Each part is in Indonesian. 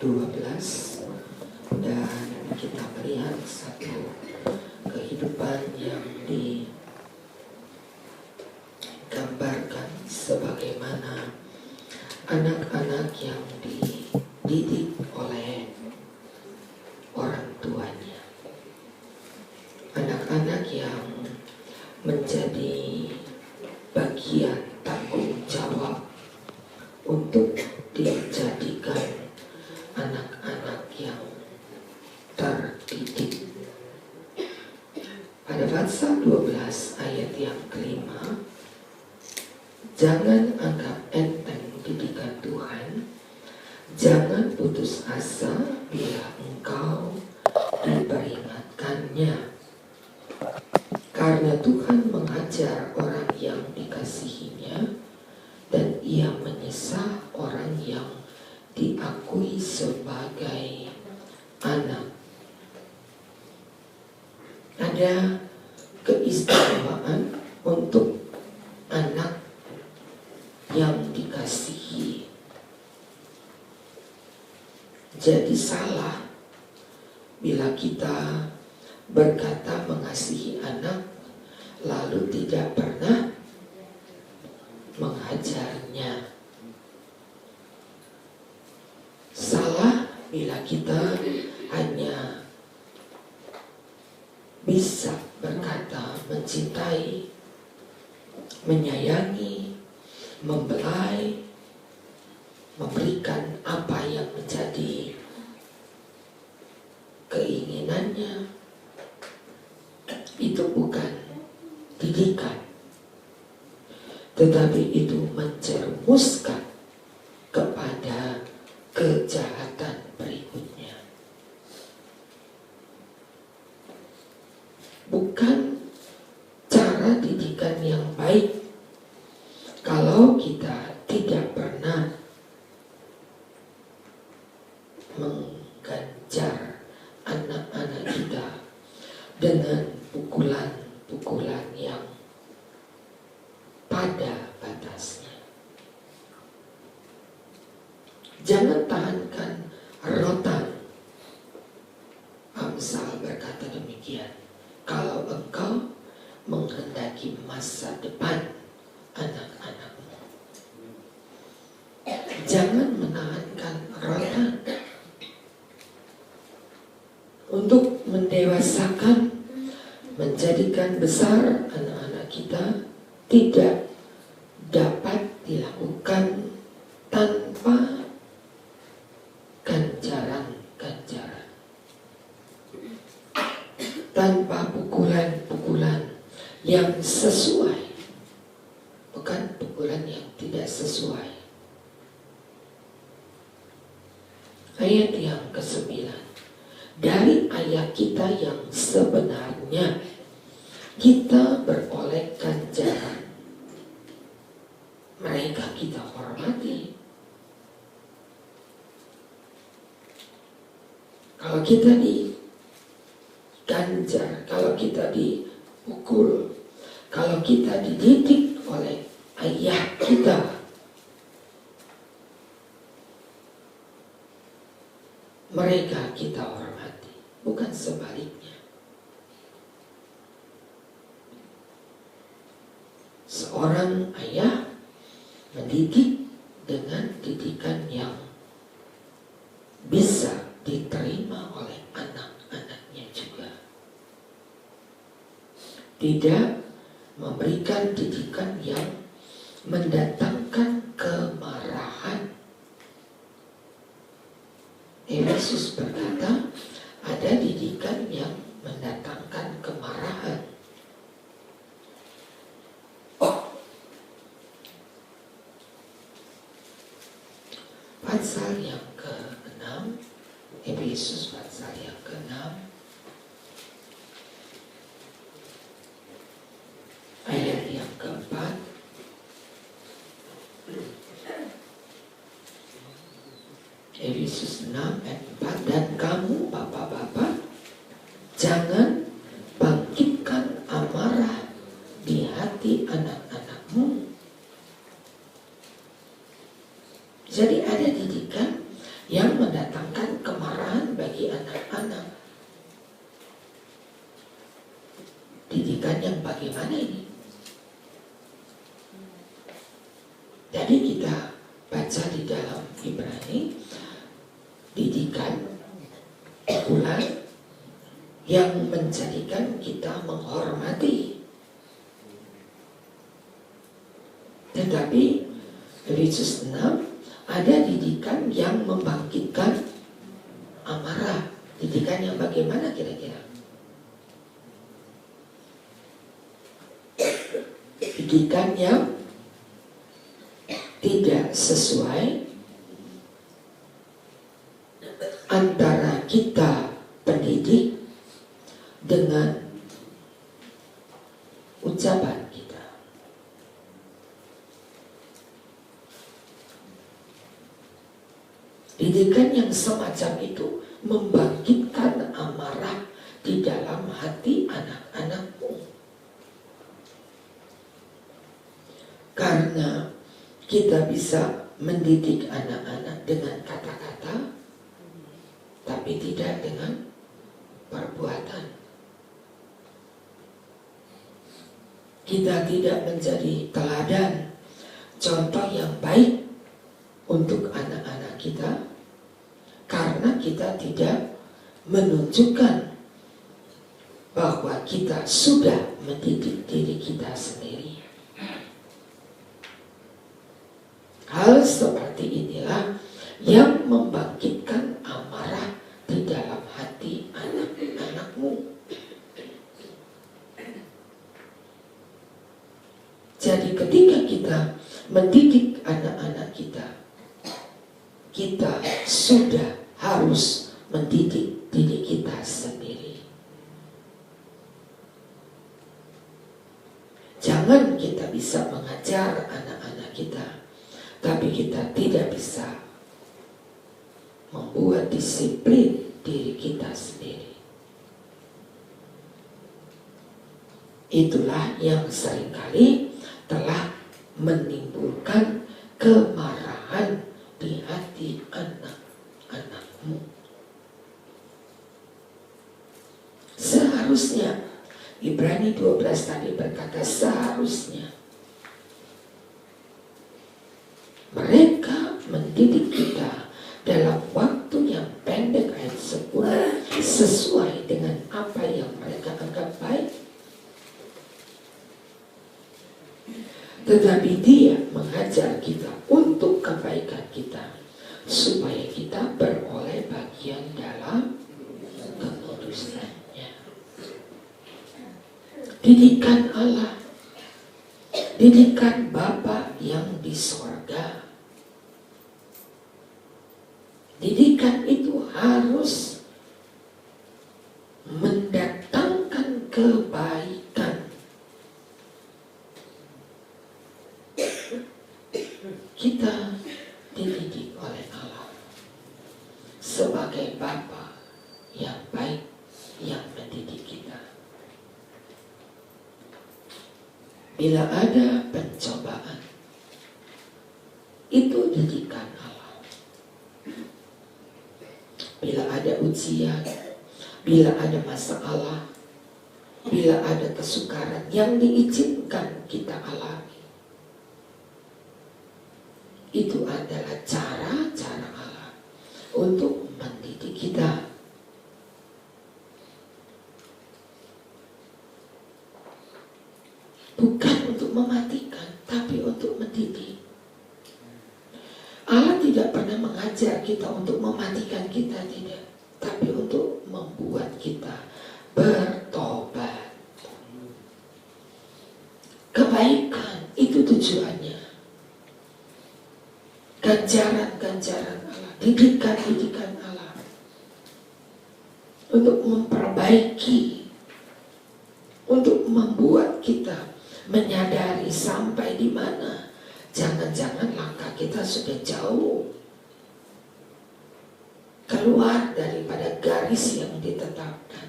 12 dan kita melihat satu kehidupan yang digambarkan sebagaimana anak-anak yang dididik oleh orang tuanya, anak-anak yang menjadi bagian tanggung jawab untuk dijadikan anak-anak yang terdidik. Pada pasal 12 ayat yang kelima, jangan anggap enteng didikan Tuhan, jangan putus asa bila engkau diperingatkannya, karena Tuhan mengajar orang yang dikasihinya dan ia menyesal orang yang diakui sebagai anak. Ada keistimewaan untuk anak yang dikasihi. Jadi salah bila kita berkata mengasihi anak lalu tidak pernah mengajarnya. Salah bila kita hanya bisa berkata mencintai, menyayangi, membelai, memberikan apa yang menjadi keinginannya. Itu bukan didikan, tetapi itu menjerumuskan kepada kejahatan berikutnya. Bukan cara didikan yang baik kalau kita tidak pernah mengganjar anak-anak kita dengan pukulan-pukulan yang pada batasnya. Jangan tahankan rotan. Amsal berkata demikian, kalau engkau menghendaki masa depan anak-anakmu, jangan menahankan rotan. Untuk mendewasakan, menjadikan besar anak-anak kita tidak dapat dilakukan tanpa ganjaran-ganjaran, tanpa pukulan-pukulan yang sesuai, bukan pukulan yang tidak sesuai. Ayat yang ke-9, dari ayat kita yang sebenarnya kita beroleh ganjaran, mereka kita hormati. Kalau kita diganjar, kalau kita dipukul, kalau kita dididik oleh ayah kita, mereka kita hormati, bukan sebaliknya. Seorang ayah mendidik dengan didikan yang bisa diterima oleh anak-anaknya juga. Tidak memberikan didikan yang mendatangkan kemarahan. Yesus berkata, ada didikan yang mendatangkan kemarahan. Pasal yang ke-6, Efesus pasal yang ke-6, ayat yang ke-4. Efesus 6 ayat 4, dan kamu bapak-bapak jangan bangkitkan amarah di hati anak-anakmu. Jadi ada didikan yang mendatangkan anak. Didikan yang bagaimana ini? Jadi kita baca di dalam Ibrani, didikan pula yang menjadikan kita menghormati. Tetapi Efesus 6 ada didikan yang membangkitkan amarah. Didikan yang bagaimana kira-kira? Didikan yang tidak sesuai antara kita pendidik dengan ucapan kita. Didikan yang semacam itu membangkitkan amarah di dalam hati anak-anakmu. Karena kita bisa mendidik anak-anak dengan kata-kata, tapi tidak dengan perbuatan. Kita tidak menjadi teladan, contoh yang baik untuk anak-anak kita, karena kita tidak menunjukkan bahwa kita sudah mendidik diri kita sendiri. Hal seperti inilah yang membangkitkan amarah di dalam hati anak-anakmu. Jadi ketika kita mendidik anak-anak kita, kita sudah harus mendidik diri kita sendiri. Jangan kita bisa mengajar anak-anak kita, tapi kita tidak bisa membuat disiplin diri kita sendiri. Itulah yang seringkali telah menimbulkan kemarahan di hati anak-anakmu. Seharusnya, Ibrani 12 tadi berkata seharusnya mereka mendidik kita dalam waktu yang pendek ayat 10 sesuai dengan apa yang mereka anggap baik. Tetapi dia mengajar kita untuk kebaikan kita, supaya kita beroleh bagian dalam kekudusannya. Didikan Allah, didikan Bapa yang di sorga. Didikan itu harus mendatangkan kebaikan. Kita dididik oleh Allah sebagai Bapa yang baik yang mendidik kita. Bila ada pencobaan, itu didikan Allah. Bila ada ujian, bila ada masalah, bila ada kesukaran yang diizinkan kita alami, itu adalah cara-cara Allah untuk mendidik kita. Bukan untuk mematikan, tapi untuk mendidik. Allah tidak pernah mengajar kita untuk mematikan kita, tidak. Tapi untuk membuat kita bertobat. Kebaikan itu tujuannya. Ganjaran-ganjaran Allah, didikan-didikan Allah untuk memperbaiki, untuk membuat kita menyadari sampai di mana. Jangan-jangan langkah kita sudah jauh keluar daripada garis yang ditetapkan.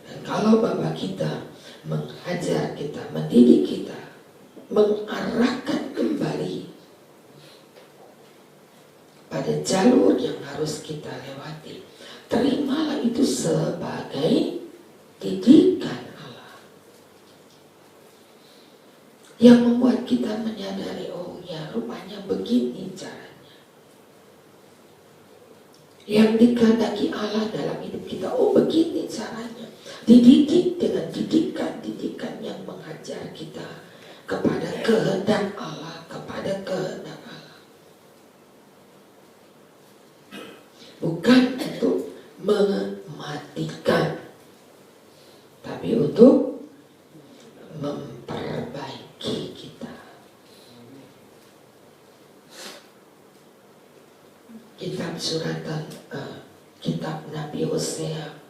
Dan kalau Bapa kita mengajar kita, mendidik kita, mengarahkan kembali pada jalur yang harus kita lewati. Terimalah itu sebagai didikan Allah yang membuat kita menyadari, oh ya rupanya begini caranya. Yang dikehendaki Allah dalam hidup kita, oh begini caranya. Dididik dengan didikan yang mengajar kita kepada kehendak Allah, kepada kehendak Allah. Bukan untuk mematikan, tapi untuk memperbaiki kita. Kitab suratan, kitab Nabi Hosea,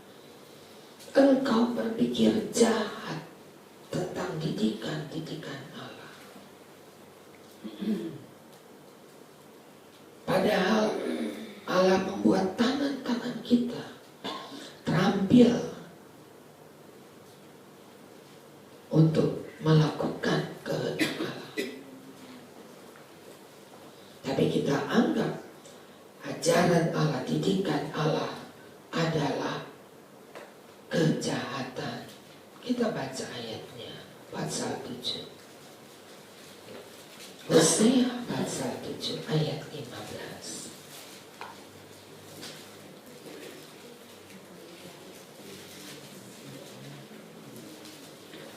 engkau berpikir jahat tentang didikan Allah. Padahal Allah membuat tangan-tangan kita terampil untuk melakukan kehendak Allah. Tapi kita anggap ajaran Allah, didikan Allah adalah kejahatan. Kita baca ayatnya, pasal 7. Hosea pasal 7 ayat 15.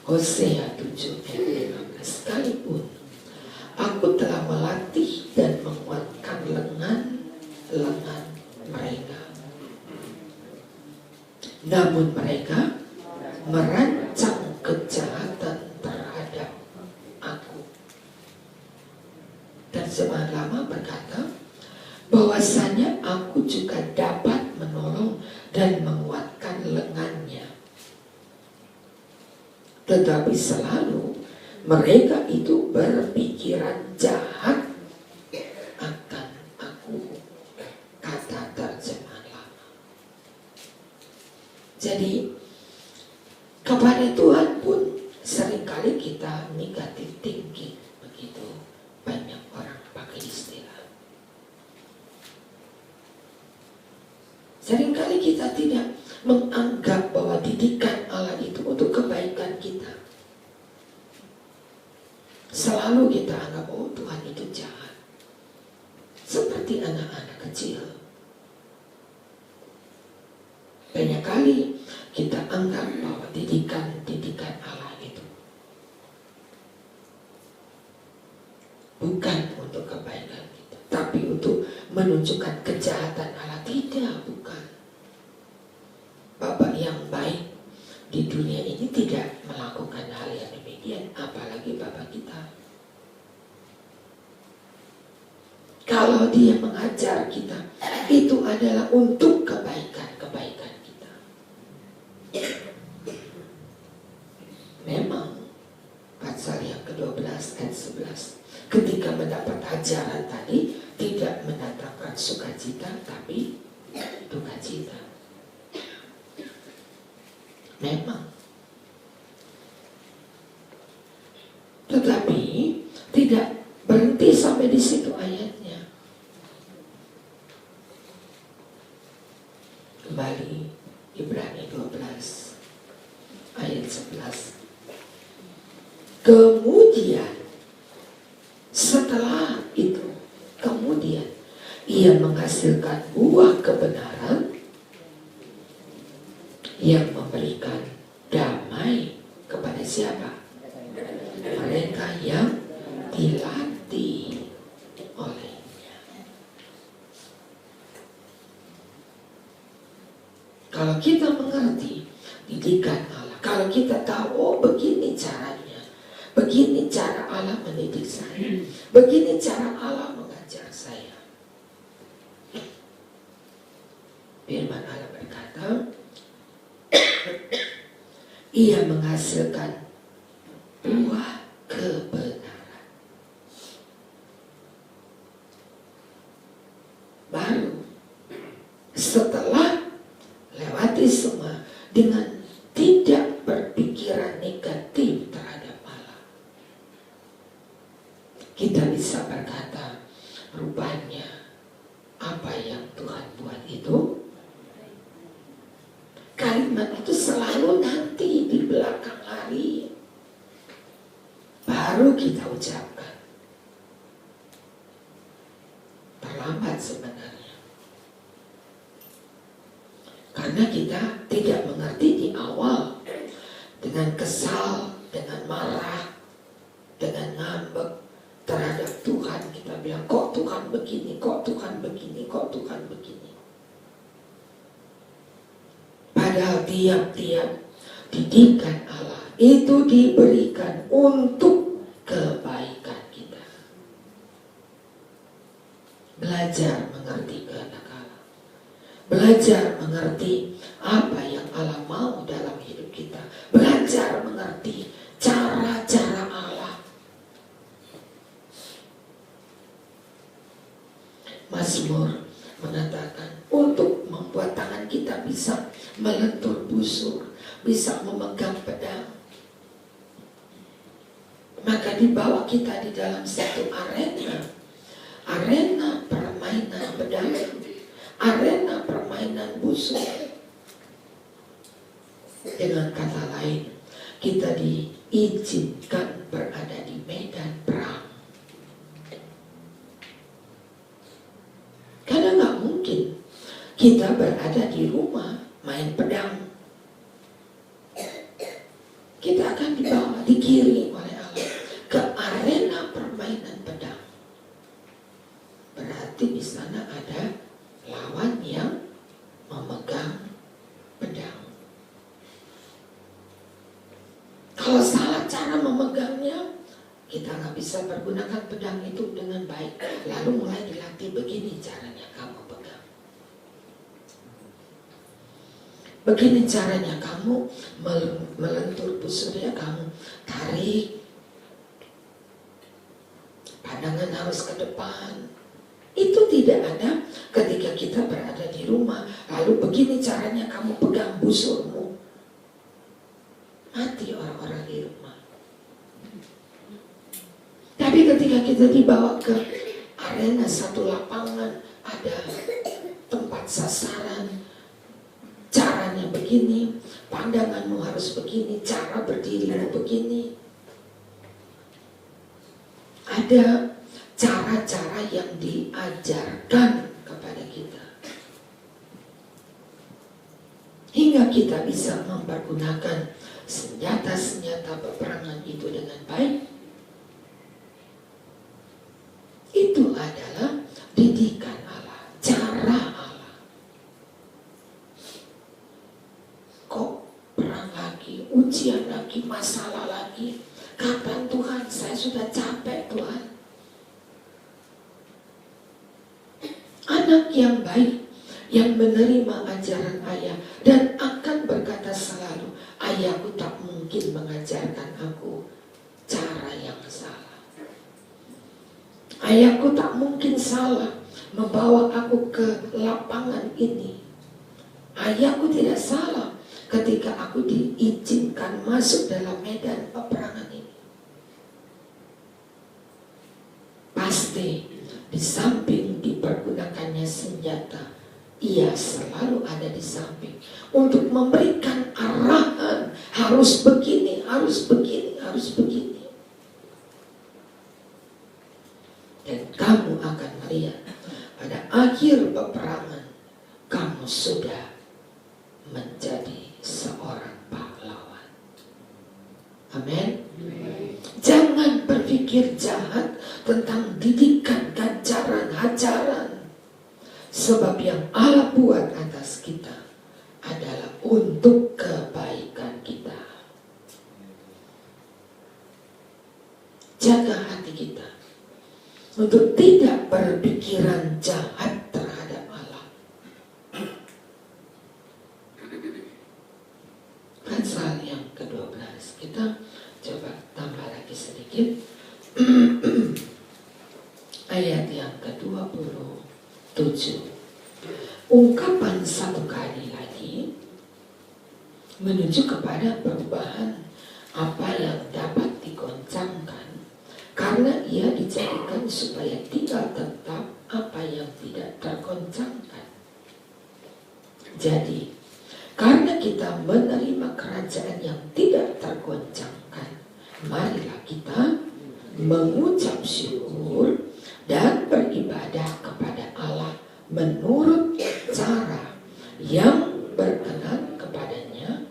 Hosea 7 ayat 15. Sekalipun aku telah melatih dan menguatkan lengan mereka, namun mereka merancang kejahatan terhadap aku. Dan Terjemahan Lama berkata bahwasanya aku juga dapat menolong dan menguatkan lengannya. Tetapi selalu mereka itu berpikiran jahat akan aku, kata Terjemahan Lama. Jadi kepada Tuhan pun seringkali kita negatif thinking, begitu banyak orang pakai istilah. Seringkali kita tidak menganggap bahwa didikan Allah itu untuk kebaikan kita. Selalu kita anggap, oh Tuhan itu jahat. Seperti anak-anak kecil. Banyak kali kita anggap bahwa didikan Allah itu bukan untuk kebaikan kita, tapi untuk menunjukkan kejahatan Allah. Tidak, bukan. Bapak yang baik di dunia ini tidak melakukan hal yang demikian, apalagi Bapak kita. Kalau dia mengajar kita, itu adalah untuk kebaikan kita. Memang pasal yang ke-12 ayat 11, ketika mendapat ajaran tadi tidak mendatangkan sukacita tapi dukacita. Memang. Tetapi tidak berhenti sampai di situ ayatnya. Kembali Ibrani 12 ayat 11. Kemudian setelah itu, kemudian ia menghasilkan buah kebenaran yang memberikan damai kepada siapa? Mereka yang dilatih olehnya. Kalau kita mengerti didikan Allah, kalau kita tahu, oh begini caranya, begini cara Allah mendidik saya, begini cara Allah mengajar saya. Firman Allah berkata, ia menghasilkan buah kebenaran. Baru setelah lewati semua dengan tidak berpikiran negatif terhadap Allah, kita bisa berkata, rupanya firman itu selalu nanti di belakang hari baru kita ucapkan. Terlambat sebenarnya. Karena kita tidak mengerti di awal. Dengan kesal, dengan marah, dengan ngambek terhadap Tuhan, kita bilang, kok Tuhan begini, kok Tuhan begini, kok Tuhan begini. Padahal tiap-tiap didikan Allah itu diberikan untuk kebaikan kita. Belajar mengerti kehendak Allah. Belajar mengerti apa yang Allah mau dalam hidup kita. Belajar mengerti cara-cara Allah. Mazmur mengatakan untuk membuat tangan kita bisa melentur busur, bisa memegang pedang, maka dibawa kita di dalam satu arena permainan pedang, arena permainan busur. Dengan kata lain, kita diizinkan berada di medan perang. Karena nggak mungkin kita berada di rumah main pedang. Kita akan dibawa, dikirim oleh Allah ke arena permainan pedang. Berarti di sana ada lawan yang memegang pedang. Kalau salah cara memegangnya, kita nggak bisa pergunakan pedang itu dengan baik. Lalu mulai dilatih, begini caranya kamu pegang. Begini caranya kamu melentur busurnya, kamu tarik. Pandangan harus ke depan. Itu tidak ada ketika kita berada di rumah. Lalu begini caranya kamu pegang busurmu. Mati orang-orang di rumah. Tapi ketika kita dibawa ke arena satu lapangan, ada tempat sasaran, caranya begini, pandanganmu harus begini, cara berdirimu begini. Ada cara-cara yang diajarkan kepada kita. Hingga kita bisa mempergunakan senjata-senjata peperangan itu dengan baik. Itu adalah didikan Allah, cara Allah. Kok perang lagi, ujian lagi, masalah lagi. Kapan Tuhan? Saya sudah capek Tuhan. Anak yang baik, yang menerima ajaran ayah dan akan berkata selalu, ayahku tak mungkin mengajarkan aku cara yang salah. Ayahku tak mungkin salah membawa aku ke lapangan ini. Ayahku tidak salah ketika aku diizinkan masuk dalam medan peperangan ini. Pasti di samping dipergunakannya senjata, ia selalu ada di samping untuk memberikan arahan, harus begini, harus begini, harus begini. Dan kamu akan melihat pada akhir peperangan kamu sudah menjadi seorang pahlawan. Amin. Jangan berpikir jahat tentang didikan, ganjaran-hajaran. Sebab yang Allah buat atas kita adalah untuk kebaikan kita. Jaga hati kita untuk tidak berpikiran jahat terhadap Allah. Pasal yang ke-12 kita coba tambah lagi sedikit. Ayat yang ke-27. Ungkapan satu kali lagi menuju kepada perubahan apa yang dapat digoncangkan, karena ia dijadikan supaya tinggal tetap apa yang tidak tergoncangkan. Jadi, karena kita menerima kerajaan yang tidak tergoncangkan, marilah kita mengucap syukur dan beribadah kepada Allah menurut cara yang berkenan kepadanya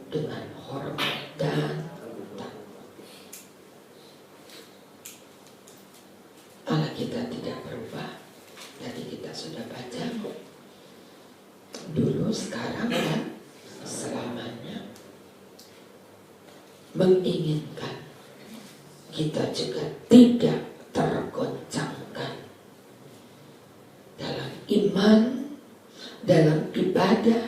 dengan hormat dan takwa. Allah kita tidak berubah. Tadi kita sudah baca dulu, sekarang, dan selamanya. Menginginkan kita juga tidak tergoncangkan dalam iman, dalam ibadah,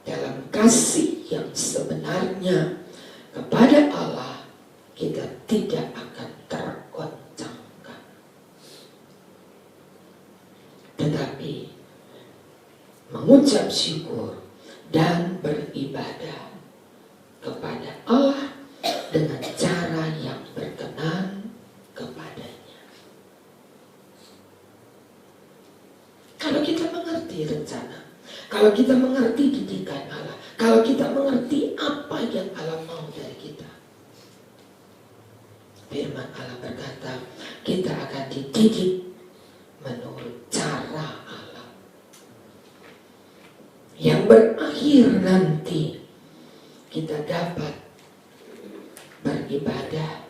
dalam kasih yang sebenarnya kepada Allah. Kita tidak akan tergoncangkan, tetapi mengucap syukur dan beribadah kepada Allah dengan cara yang berkenan kepadanya. Kalau kita mengerti rencana, kalau kita mengerti didikan Allah, kalau kita mengerti apa yang Allah mau dari kita, firman Allah berkata, kita akan dididik menurut cara Allah yang berakhir nanti kita dapat beribadah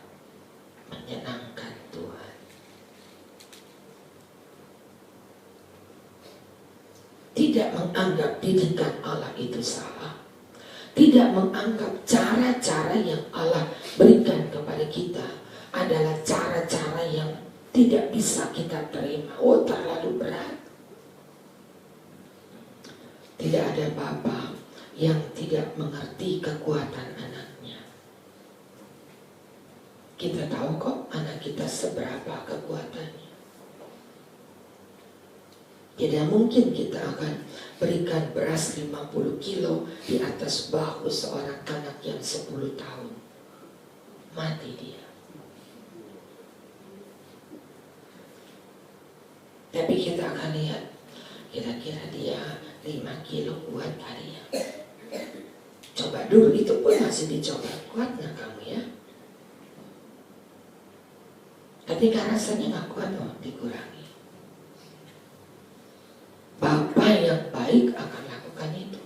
menyenangkan Tuhan. Tidak menganggap didikan Allah itu salah, tidak menganggap cara-cara yang Allah berikan kepada kita adalah cara-cara yang tidak bisa kita terima. Oh, terlalu berat. Tidak ada bapa yang tidak mengerti kekuatan anaknya. Kita tahu kok anak kita seberapa kekuatannya. Tidak mungkin kita akan berikan beras 50 kilo di atas bahu seorang anak yang 10 tahun. Mati dia. Tapi kita akan lihat, kira-kira dia 5 kilo kuat kali ya. Coba dulu, itu pun masih dicoba. Kuat gak kamu ya? Ketika rasanya gak kuat, oh dikurangi. Bapak yang baik akan lakukan itu.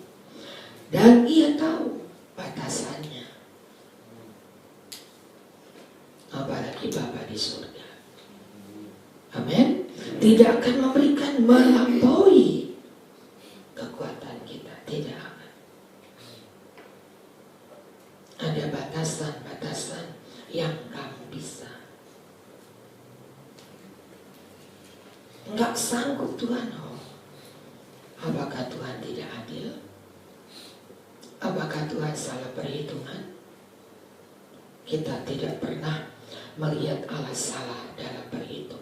Dan ia tahu batasannya. Apalagi Bapa di surga. Amin. Tidak akan memberikan melampaui kekuatan kita. Tidak akan. Ada batasan-batasan yang kamu bisa. Enggak sanggup Tuhan. Oh. Apakah Tuhan tidak adil? Apakah Tuhan salah perhitungan? Kita tidak pernah melihat Allah salah dalam berhitung.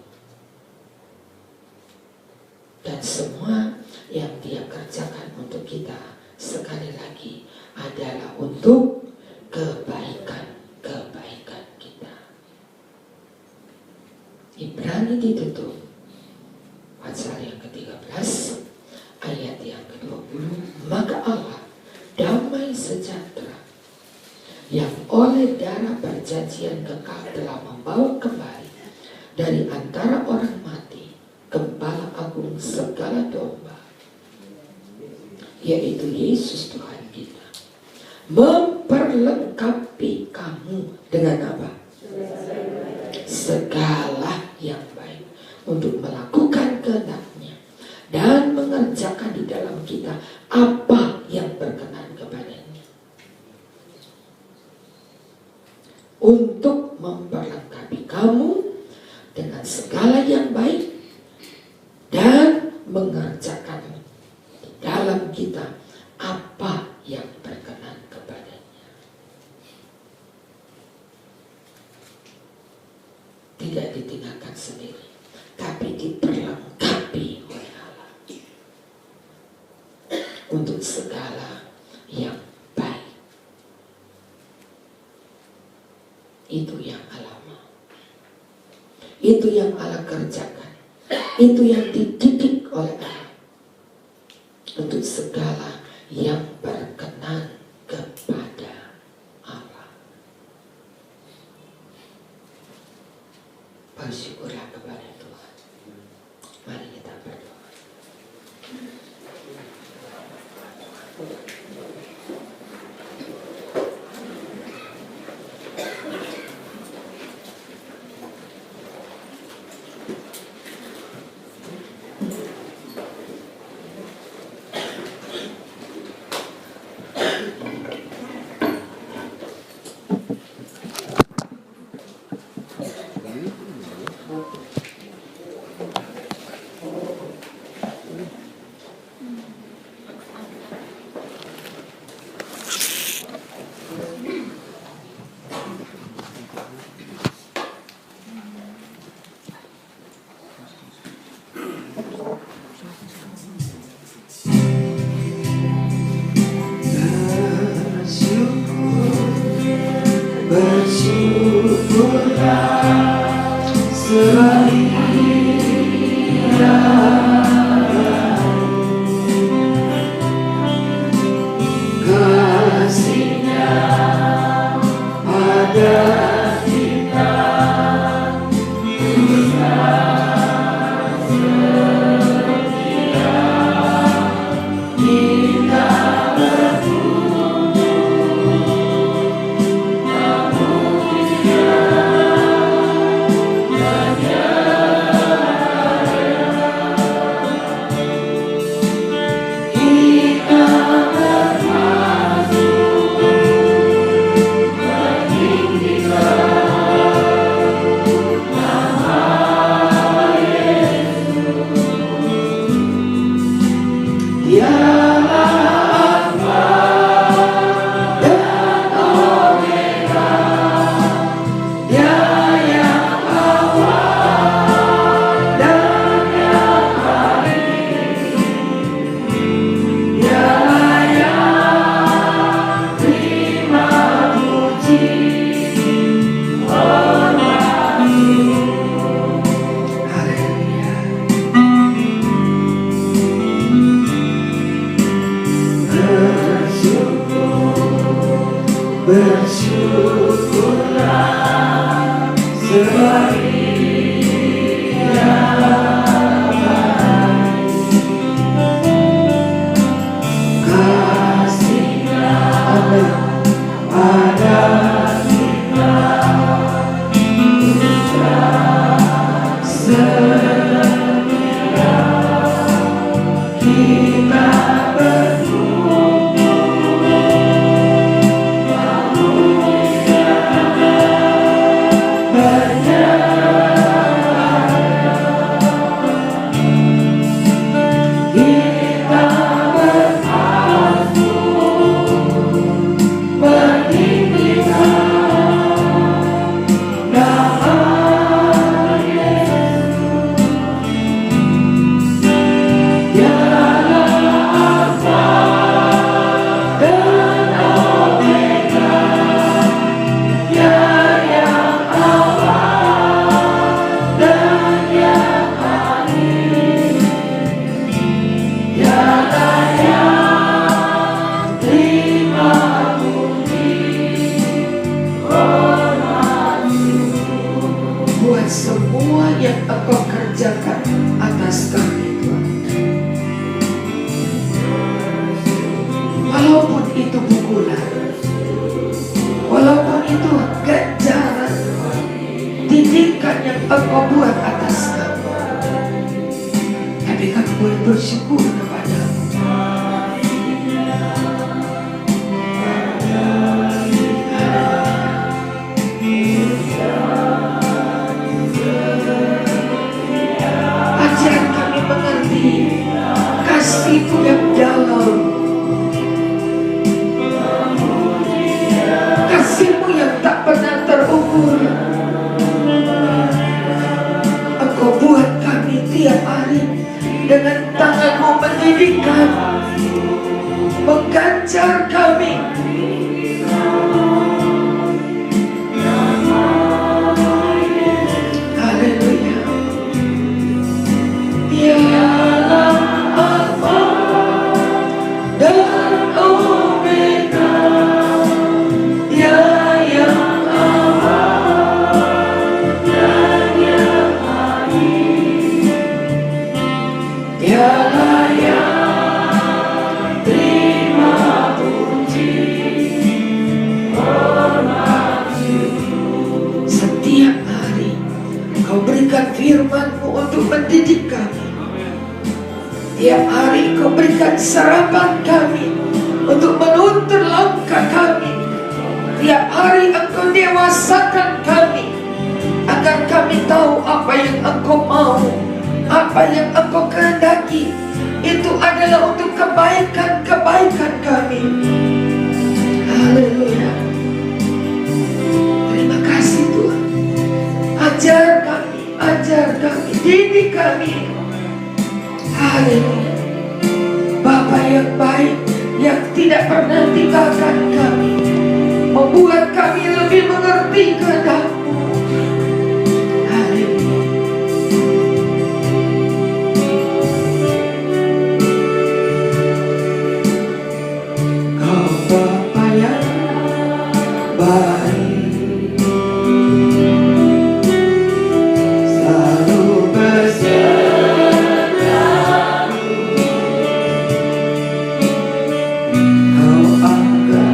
Dan semua yang Dia kerjakan untuk kita, sekali lagi, adalah untuk kebaikan kita. Ibrani ditutup pasal yang ke-13 ayat yang ke-20. Maka Allah damai sejahtera yang oleh darah perjanjian kekal telah membawa kembali dari antara orang mati Gembala agung segala domba, yaitu Yesus Tuhan kita, memperlengkapi kamu dengan apa? Segala yang baik, untuk melakukan kehendak-Nya dan mengerjakan di dalam kita apa yang berkenan kepadanya, untuk memperlengkapi kamu dengan segala yang baik dan mengerjakan di dalam kita apa yang berkenan kepadanya. Tidak ditinggalkan sendiri, tapi diperlengkapi oleh Allah untuk segala yang baik. Itu yang Allah mau. Itu yang Allah kerjakan. Itu yang dididik oleh Allah untuk segala yang berkenan kepada Allah. Bersyukurlah kepada Tuhan. Mari kita berdoa. Bersyukurlah setia kasih-Nya pada kita, kita setia, kita bersyukurlah setia kasih-Nya pada kita, kita setia, kita semua yang Engkau kerjakan atas kami, Tuhan. Walaupun itu pukulan, walaupun itu ganjaran, didikan yang Engkau buat atas kami, tapi kami boleh bersyukur kepada-Mu. Kasih-Mu yang dalam, kasih-Mu yang tak pernah terukur. Engkau buat kami tiap hari dengan tangan-Mu mendidikkan, mengganjar kami. Haleluya. Dialah Alfa dan untuk mendidik kami. Tiap hari Engkau berikan sarapan kami untuk menuntun langkah kami. Tiap hari Engkau dewasakan kami agar kami tahu apa yang Engkau mau, apa yang Engkau kehendaki. Itu adalah untuk kebaikan-kebaikan kami. Haleluya. Terima kasih Tuhan. Ajar kami, didik kami. Haleluya. Bapa yang baik, yang tidak pernah tinggalkan kami, membuat kami lebih mengerti kehendak-Mu. Haleluya. Kau Bapa yang baik, selalu bersama. Kau angkat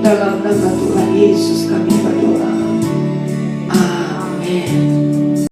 Dalam nama Tuhan Yesus kami berdoa.